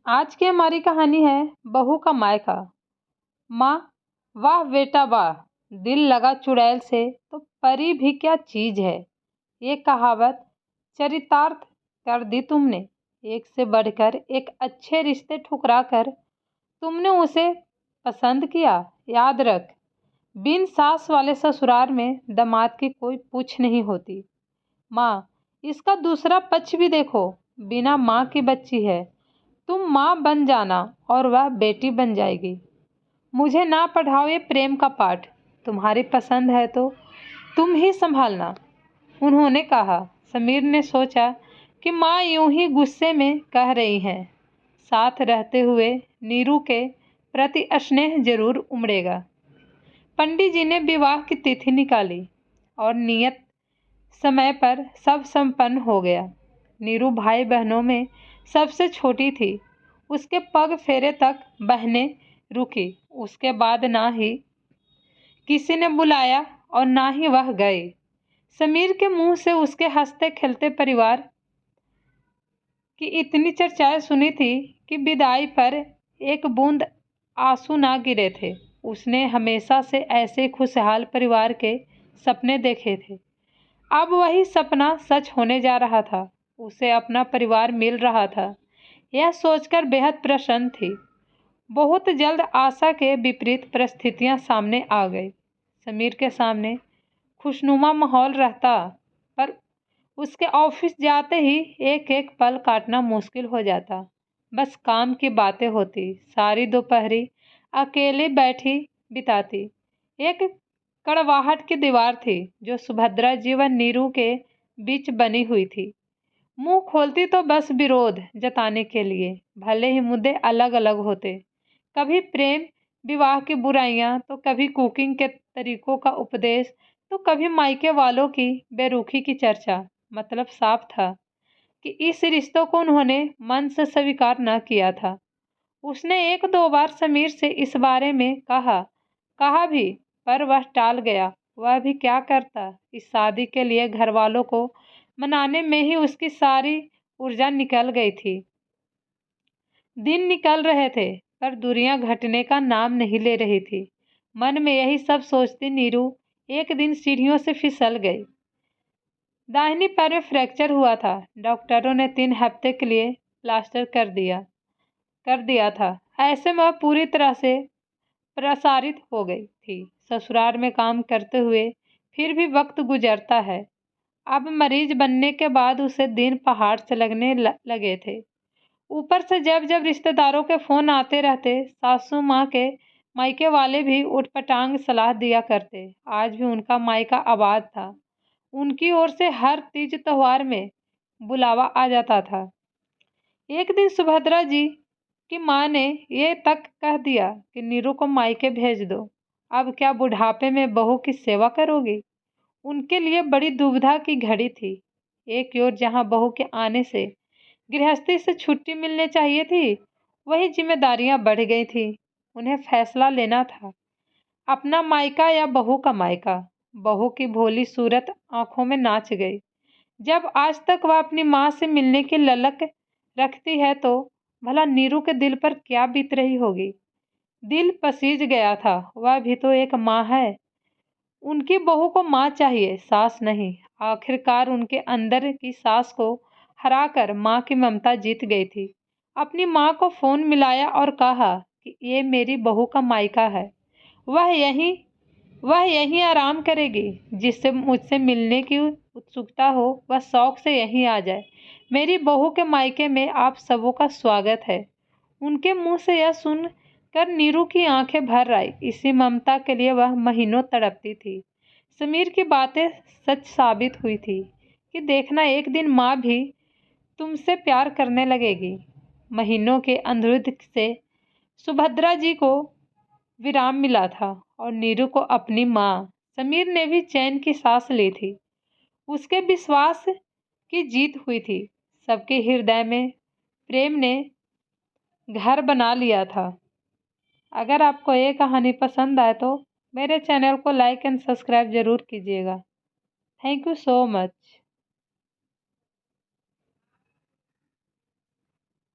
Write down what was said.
आज की हमारी कहानी है बहू का मायका। माँ, वाह बेटा वाह, दिल लगा चुड़ैल से तो परी भी क्या चीज है। ये कहावत चरितार्थ कर दी तुमने। एक से बढ़कर एक अच्छे रिश्ते ठुकरा कर तुमने उसे पसंद किया। याद रख, बिन सास वाले ससुराल में दामाद की कोई पूछ नहीं होती। माँ, इसका दूसरा पक्ष भी देखो। बिना माँ की बच्ची है, तुम माँ बन जाना और वह बेटी बन जाएगी। मुझे ना पढ़ाओ ये प्रेम का पाठ। तुम्हारी पसंद है तो तुम ही संभालना, उन्होंने कहा। समीर ने सोचा कि माँ यूं ही गुस्से में कह रही हैं। साथ रहते हुए नीरू के प्रति स्नेह जरूर उमड़ेगा। पंडित जी ने विवाह की तिथि निकाली और नियत समय पर सब संपन्न हो गया। नीरू भाई बहनों में सबसे छोटी थी। उसके पग फेरे तक बहनें रुकी। उसके बाद ना ही किसी ने बुलाया और ना ही वह गए। समीर के मुंह से उसके हंसते खेलते परिवार की इतनी चर्चाएं सुनी थी कि विदाई पर एक बूंद आंसू ना गिरे थे। उसने हमेशा से ऐसे खुशहाल परिवार के सपने देखे थे। अब वही सपना सच होने जा रहा था। उसे अपना परिवार मिल रहा था। यह सोचकर बेहद प्रसन्न थी। बहुत जल्द आशा के विपरीत परिस्थितियां सामने आ गई। समीर के सामने खुशनुमा माहौल रहता, पर उसके ऑफिस जाते ही एक एक पल काटना मुश्किल हो जाता। बस काम की बातें होती। सारी दोपहरी अकेले बैठी बिताती। एक कड़वाहट की दीवार थी जो सुभद्रा जी व नीरू के बीच बनी हुई थी। मुंह खोलती तो बस विरोध जताने के लिए, भले ही मुद्दे अलग अलग होते। कभी प्रेम विवाह की बुराइयां, तो कभी कुकिंग के तरीकों का उपदेश, तो कभी मायके वालों की बेरुखी की चर्चा। मतलब साफ था कि इस रिश्तों को उन्होंने मन से स्वीकार न किया था। उसने एक दो बार समीर से इस बारे में कहा भी, पर वह टाल गया। वह भी क्या करता। इस शादी के लिए घर वालों को मनाने में ही उसकी सारी ऊर्जा निकल गई थी। दिन निकल रहे थे, पर दूरियां घटने का नाम नहीं ले रही थी। मन में यही सब सोचती नीरू एक दिन सीढ़ियों से फिसल गई। दाहिनी पैर में फ्रैक्चर हुआ था। डॉक्टरों ने 3 हफ्ते के लिए प्लास्टर कर दिया था। ऐसे में वह पूरी तरह से प्रसारित हो गई थी। ससुराल में काम करते हुए फिर भी वक्त गुजरता है। अब मरीज बनने के बाद उसे दिन पहाड़ से लगने लगे थे। ऊपर से जब जब रिश्तेदारों के फोन आते रहते, सासू माँ के मायके वाले भी उठपटांग सलाह दिया करते। आज भी उनका मायका आबाद था। उनकी ओर से हर तीज त्योहार में बुलावा आ जाता था। एक दिन सुभद्रा जी की माँ ने ये तक कह दिया कि नीरू को मायके भेज दो। अब क्या बुढ़ापे में बहू की सेवा करोगी। उनके लिए बड़ी दुविधा की घड़ी थी। एक ओर जहाँ बहू के आने से गृहस्थी से छुट्टी मिलने चाहिए थी, वही जिम्मेदारियां बढ़ गई थी। उन्हें फैसला लेना था, अपना मायका या बहू का मायका। बहू की भोली सूरत आंखों में नाच गई। जब आज तक वह अपनी माँ से मिलने की ललक रखती है, तो भला नीरू के दिल पर क्या बीत रही होगी। दिल पसीज गया था। वह भी तो एक माँ है। उनकी बहू को माँ चाहिए, सास नहीं। आखिरकार उनके अंदर की सास को हराकर माँ की ममता जीत गई थी। अपनी माँ को फोन मिलाया और कहा कि ये मेरी बहू का मायका है। वह यहीं वह यहीं आराम करेगी। जिससे मुझसे मिलने की उत्सुकता हो, वह शौक से यहीं आ जाए। मेरी बहू के मायके में आप सबों का स्वागत है। उनके मुंह से यह सुन कर नीरू की आंखें भर आई। इसी ममता के लिए वह महीनों तड़पती थी। समीर की बातें सच साबित हुई थी कि देखना, एक दिन माँ भी तुमसे प्यार करने लगेगी। महीनों के अनुरोध से सुभद्रा जी को विराम मिला था और नीरू को अपनी माँ। समीर ने भी चैन की सांस ली थी। उसके विश्वास की जीत हुई थी। सबके हृदय में प्रेम ने घर बना लिया था। अगर आपको ये कहानी पसंद आए तो मेरे चैनल को लाइक एंड सब्सक्राइब ज़रूर कीजिएगा। Thank you so much.